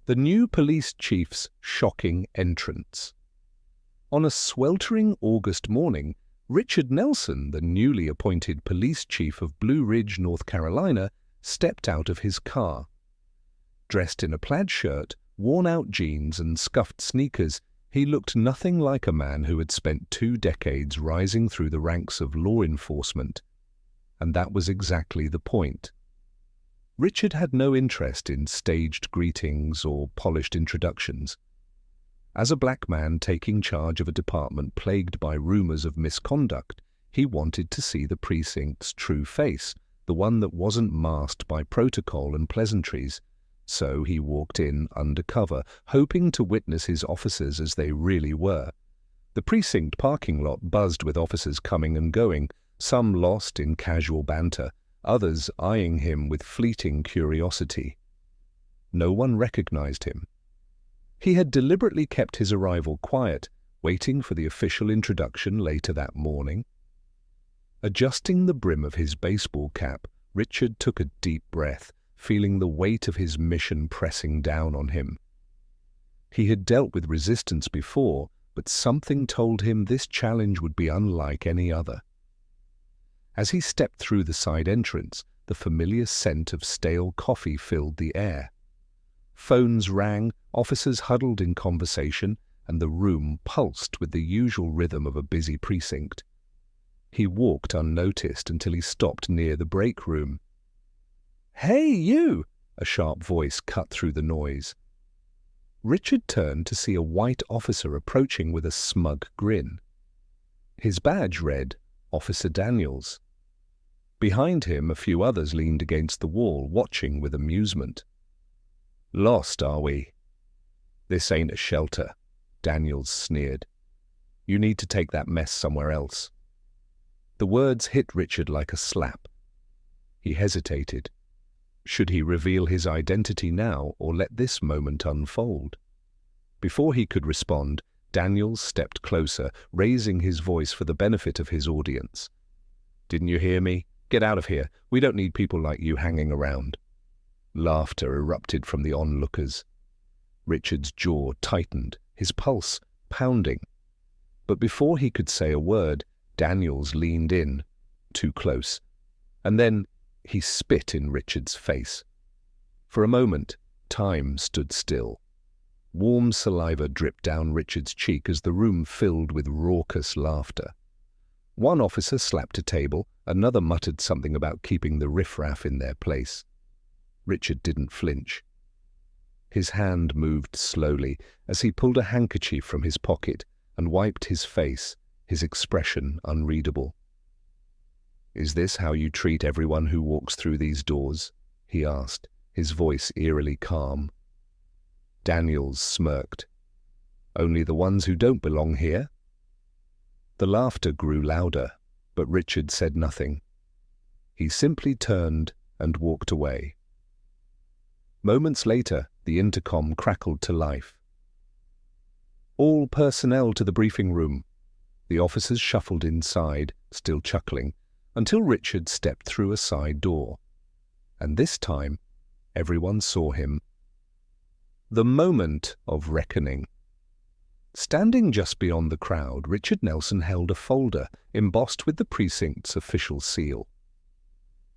The new police chief's shocking entrance. On a sweltering August morning, Richard Nelson, the newly appointed police chief of Blue Ridge, North Carolina, stepped out of his car. Dressed in a plaid shirt, worn-out jeans and scuffed sneakers, he looked nothing like a man who had spent 2 decades rising through the ranks of law enforcement. And that was exactly the point. Richard had no interest in staged greetings or polished introductions. As a black man taking charge of a department plagued by rumors of misconduct, he wanted to see the precinct's true face, the one that wasn't masked by protocol and pleasantries. So he walked in undercover, hoping to witness his officers as they really were. The precinct parking lot buzzed with officers coming and going, some lost in casual banter, others eyeing him with fleeting curiosity. No one recognized him. He had deliberately kept his arrival quiet, waiting for the official introduction later that morning. Adjusting the brim of his baseball cap, Richard took a deep breath, feeling the weight of his mission pressing down on him. He had dealt with resistance before, but something told him this challenge would be unlike any other. As he stepped through the side entrance, the familiar scent of stale coffee filled the air. Phones rang, officers huddled in conversation, and the room pulsed with the usual rhythm of a busy precinct. He walked unnoticed until he stopped near the break room. "Hey, you!" a sharp voice cut through the noise. Richard turned to see a white officer approaching with a smug grin. His badge read, Officer Daniels. Behind him, a few others leaned against the wall, watching with amusement. "Lost, are we?" "This ain't a shelter," Daniels sneered. "You need to take that mess somewhere else." The words hit Richard like a slap. He hesitated. Should he reveal his identity now or let this moment unfold? Before he could respond, Daniels stepped closer, raising his voice for the benefit of his audience. "Didn't you hear me? Get out of here. We don't need people like you hanging around." Laughter erupted from the onlookers. Richard's jaw tightened, his pulse pounding. But before he could say a word, Daniels leaned in, too close. And then he spit in Richard's face. For a moment, time stood still. Warm saliva dripped down Richard's cheek as the room filled with raucous laughter. One officer slapped a table, another muttered something about keeping the riffraff in their place. Richard didn't flinch. His hand moved slowly as he pulled a handkerchief from his pocket and wiped his face, his expression unreadable. "Is this how you treat everyone who walks through these doors?" he asked, his voice eerily calm. Daniels smirked. "Only the ones who don't belong here?" The laughter grew louder, but Richard said nothing. He simply turned and walked away. Moments later, the intercom crackled to life. "All personnel to the briefing room." The officers shuffled inside, still chuckling, until Richard stepped through a side door. And this time, everyone saw him. The moment of reckoning. Standing just beyond the crowd, Richard Nelson held a folder embossed with the precinct's official seal.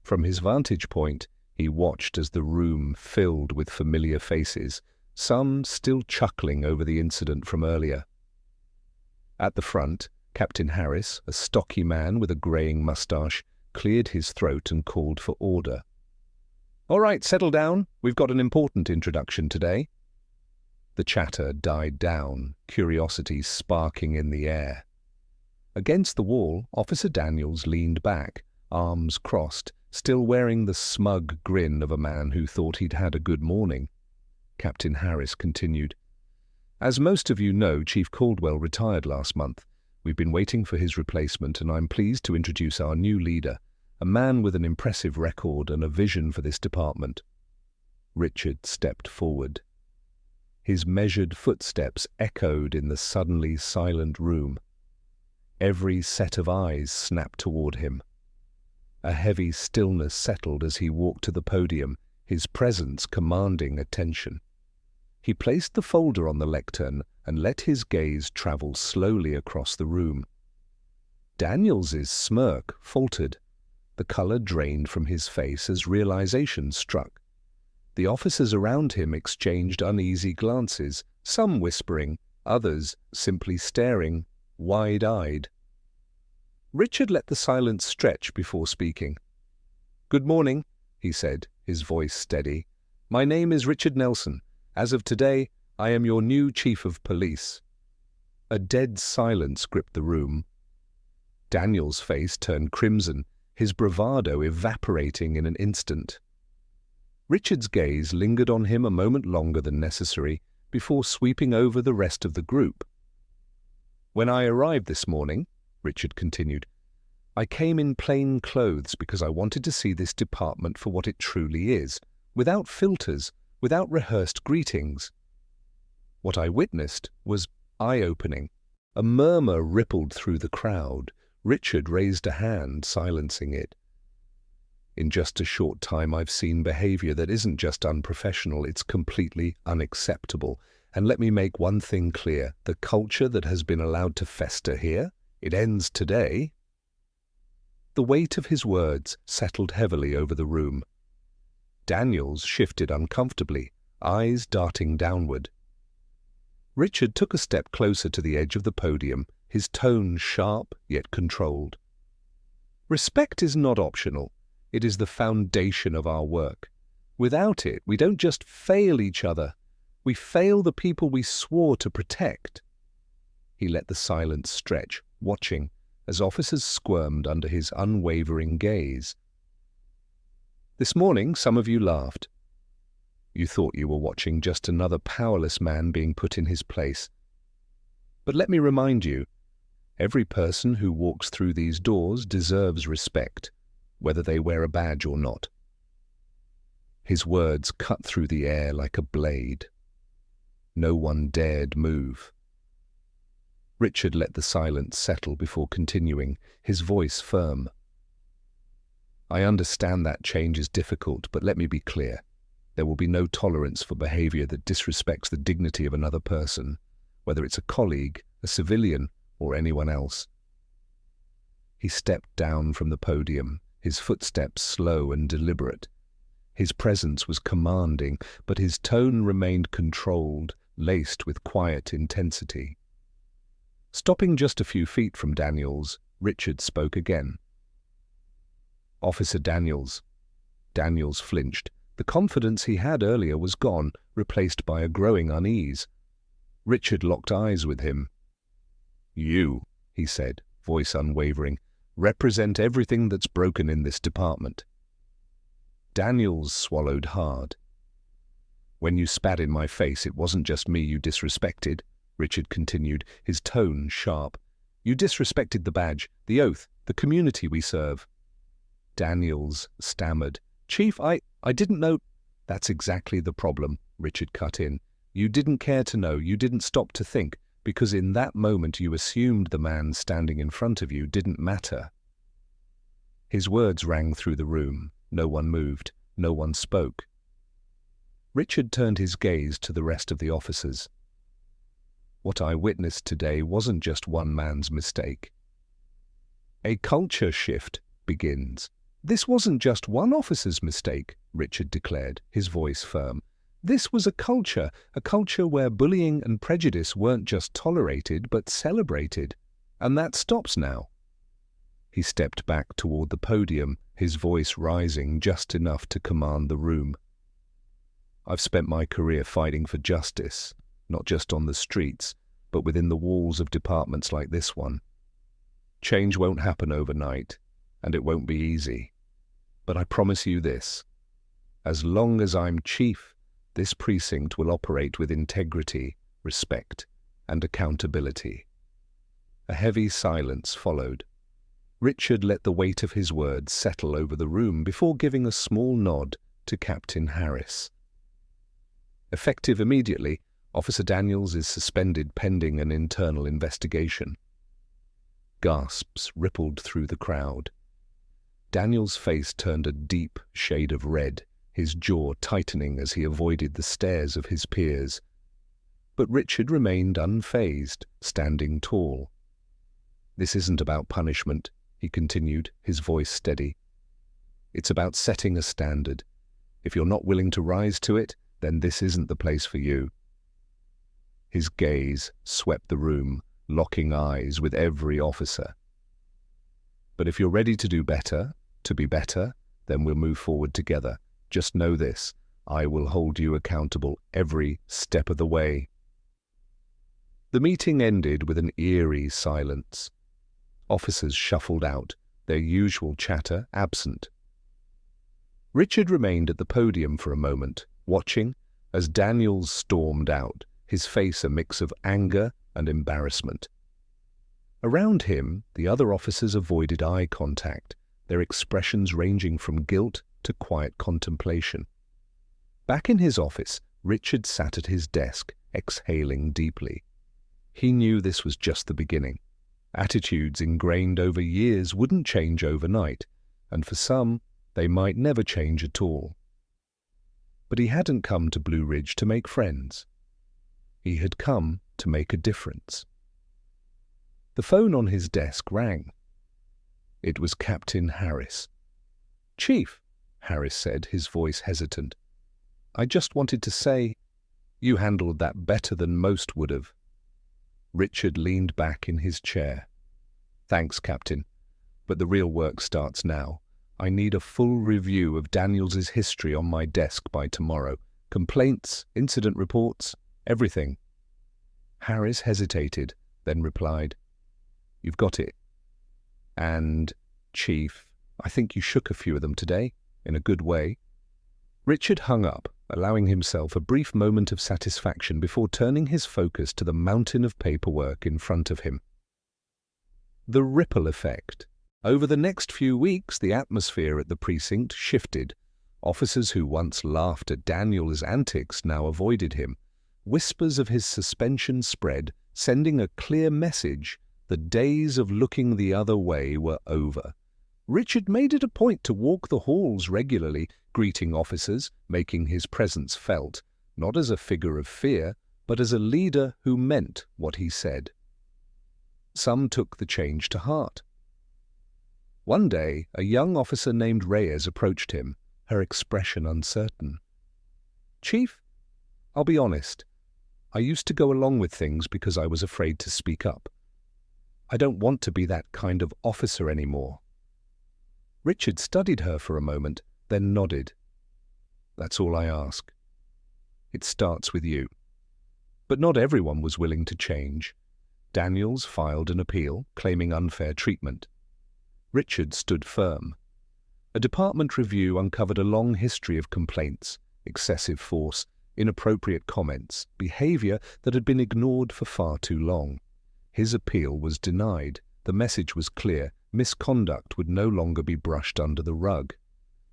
From his vantage point, he watched as the room filled with familiar faces, some still chuckling over the incident from earlier. At the front, Captain Harris, a stocky man with a greying mustache, cleared his throat and called for order. "All right, settle down. We've got an important introduction today." The chatter died down, curiosity sparking in the air. Against the wall, Officer Daniels leaned back, arms crossed, still wearing the smug grin of a man who thought he'd had a good morning. Captain Harris continued, "As most of you know, Chief Caldwell retired last month. We've been waiting for his replacement, and I'm pleased to introduce our new leader, a man with an impressive record and a vision for this department." Richard stepped forward. His measured footsteps echoed in the suddenly silent room. Every set of eyes snapped toward him. A heavy stillness settled as he walked to the podium, his presence commanding attention. He placed the folder on the lectern and let his gaze travel slowly across the room. Daniels's smirk faltered. The color drained from his face as realization struck. The officers around him exchanged uneasy glances, some whispering, others simply staring, wide-eyed. Richard let the silence stretch before speaking. "Good morning," he said, his voice steady. "My name is Richard Nelson. As of today, I am your new chief of police." A dead silence gripped the room. Daniel's face turned crimson, his bravado evaporating in an instant. Richard's gaze lingered on him a moment longer than necessary before sweeping over the rest of the group. "When I arrived this morning," Richard continued, "I came in plain clothes because I wanted to see this department for what it truly is, without filters, without rehearsed greetings. What I witnessed was eye-opening. A murmur rippled through the crowd. Richard raised a hand, silencing it. "In just a short time I've seen behavior that isn't just unprofessional, it's completely unacceptable. And let me make one thing clear, the culture that has been allowed to fester here, it ends today." The weight of his words settled heavily over the room. Daniels shifted uncomfortably, eyes darting downward. Richard took a step closer to the edge of the podium, his tone sharp yet controlled. "Respect is not optional. It is the foundation of our work. Without it, we don't just fail each other. We fail the people we swore to protect." He let the silence stretch, watching, as officers squirmed under his unwavering gaze. "This morning, some of you laughed. You thought you were watching just another powerless man being put in his place. But let me remind you, every person who walks through these doors deserves respect, whether they wear a badge or not." His words cut through the air like a blade. No one dared move. Richard let the silence settle before continuing, his voice firm. "I understand that change is difficult, but let me be clear. There will be no tolerance for behavior that disrespects the dignity of another person, whether it's a colleague, a civilian, or anyone else." He stepped down from the podium, his footsteps slow and deliberate. His presence was commanding, but his tone remained controlled, laced with quiet intensity. Stopping just a few feet from Daniels, Richard spoke again. "Officer Daniels." Daniels flinched. The confidence he had earlier was gone, replaced by a growing unease. Richard locked eyes with him. "You," he said, voice unwavering, "represent everything that's broken in this department." Daniels swallowed hard. "When you spat in my face, it wasn't just me you disrespected," Richard continued, his tone sharp. "You disrespected the badge, the oath, the community we serve." Daniels stammered. "Chief, I didn't know—" "That's exactly the problem," Richard cut in. "You didn't care to know, you didn't stop to think, because in that moment you assumed the man standing in front of you didn't matter." His words rang through the room. No one moved. No one spoke. Richard turned his gaze to the rest of the officers. "What I witnessed today wasn't just one man's mistake. A culture shift begins." "This wasn't just one officer's mistake," Richard declared, his voice firm. "This was a culture where bullying and prejudice weren't just tolerated but celebrated. And that stops now." He stepped back toward the podium, his voice rising just enough to command the room. "I've spent my career fighting for justice, not just on the streets, but within the walls of departments like this one. Change won't happen overnight, and it won't be easy. But I promise you this. As long as I'm chief, this precinct will operate with integrity, respect, and accountability." A heavy silence followed. Richard let the weight of his words settle over the room before giving a small nod to Captain Harris. "Effective immediately, Officer Daniels is suspended pending an internal investigation." Gasps rippled through the crowd. Daniel's face turned a deep shade of red, his jaw tightening as he avoided the stares of his peers, But Richard remained unfazed, standing tall. "This isn't about punishment," he continued, his voice steady. "It's about setting a standard. If you're not willing to rise to it, then this isn't the place for you." His gaze swept the room, locking eyes with every officer. "But if you're ready to do better, to be better, then we'll move forward together. Just know this, I will hold you accountable every step of the way." The meeting ended with an eerie silence. Officers shuffled out, their usual chatter absent. Richard remained at the podium for a moment, watching as Daniels stormed out, his face a mix of anger and embarrassment. Around him, the other officers avoided eye contact, their expressions ranging from guilt to quiet contemplation. Back in his office, Richard sat at his desk, exhaling deeply. He knew this was just the beginning. Attitudes ingrained over years wouldn't change overnight, and for some, they might never change at all. But he hadn't come to Blue Ridge to make friends. He had come to make a difference. The phone on his desk rang. It was Captain Harris. "Chief," Harris said, his voice hesitant, "I just wanted to say, you handled that better than most would have." Richard leaned back in his chair. "Thanks, Captain, but the real work starts now. I need a full review of Daniels's history on my desk by tomorrow. Complaints, incident reports, everything." Harris hesitated, then replied, "You've got it. And, Chief, I think you shook a few of them today, in a good way." Richard hung up, allowing himself a brief moment of satisfaction before turning his focus to the mountain of paperwork in front of him. The ripple effect. Over the next few weeks, the atmosphere at the precinct shifted. Officers who once laughed at Daniel's antics now avoided him. Whispers of his suspension spread, sending a clear message: the days of looking the other way were over. Richard made it a point to walk the halls regularly, greeting officers, making his presence felt, not as a figure of fear, but as a leader who meant what he said. Some took the change to heart. One day, a young officer named Reyes approached him, her expression uncertain. "Chief, I'll be honest. I used to go along with things because I was afraid to speak up. I don't want to be that kind of officer anymore." Richard studied her for a moment, then nodded. "That's all I ask. It starts with you." But not everyone was willing to change. Daniels filed an appeal, claiming unfair treatment. Richard stood firm. A department review uncovered a long history of complaints, excessive force, inappropriate comments, behavior that had been ignored for far too long. His appeal was denied. The message was clear: misconduct would no longer be brushed under the rug.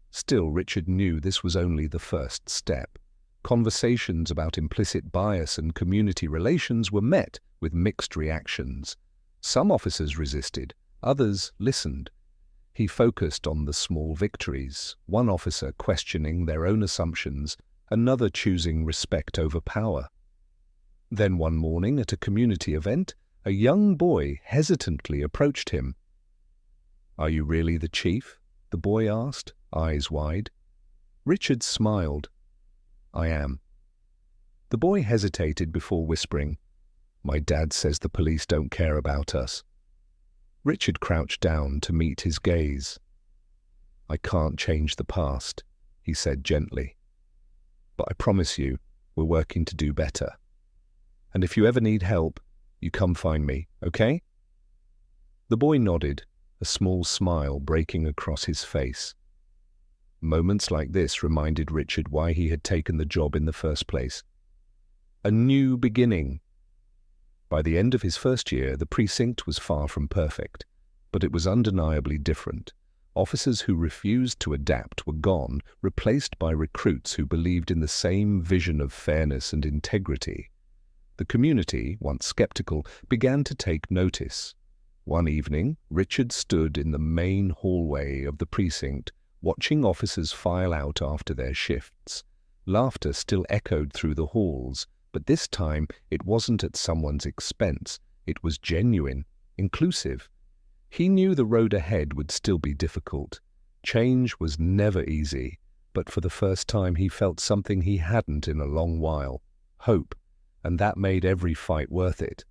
Still, Richard knew this was only the first step. Conversations about implicit bias and community relations were met with mixed reactions. Some officers resisted, others listened. He focused on the small victories, one officer questioning their own assumptions, another choosing respect over power. Then one morning at a community event, a young boy hesitantly approached him. "Are you really the chief?" the boy asked, eyes wide. Richard smiled. "I am." The boy hesitated before whispering, "My dad says the police don't care about us." Richard crouched down to meet his gaze. "I can't change the past," he said gently. "But I promise you, we're working to do better. And if you ever need help, you come find me, okay?" The boy nodded, a small smile breaking across his face. Moments like this reminded Richard why he had taken the job in the first place. A new beginning. By the end of his first year, the precinct was far from perfect, but it was undeniably different. Officers who refused to adapt were gone, replaced by recruits who believed in the same vision of fairness and integrity. The community, once skeptical, began to take notice. One evening, Richard stood in the main hallway of the precinct, watching officers file out after their shifts. Laughter still echoed through the halls, But this time, it wasn't at someone's expense. It was genuine, inclusive. He knew the road ahead would still be difficult. Change was never easy, but for the first time he felt something he hadn't in a long while: hope, and that made every fight worth it.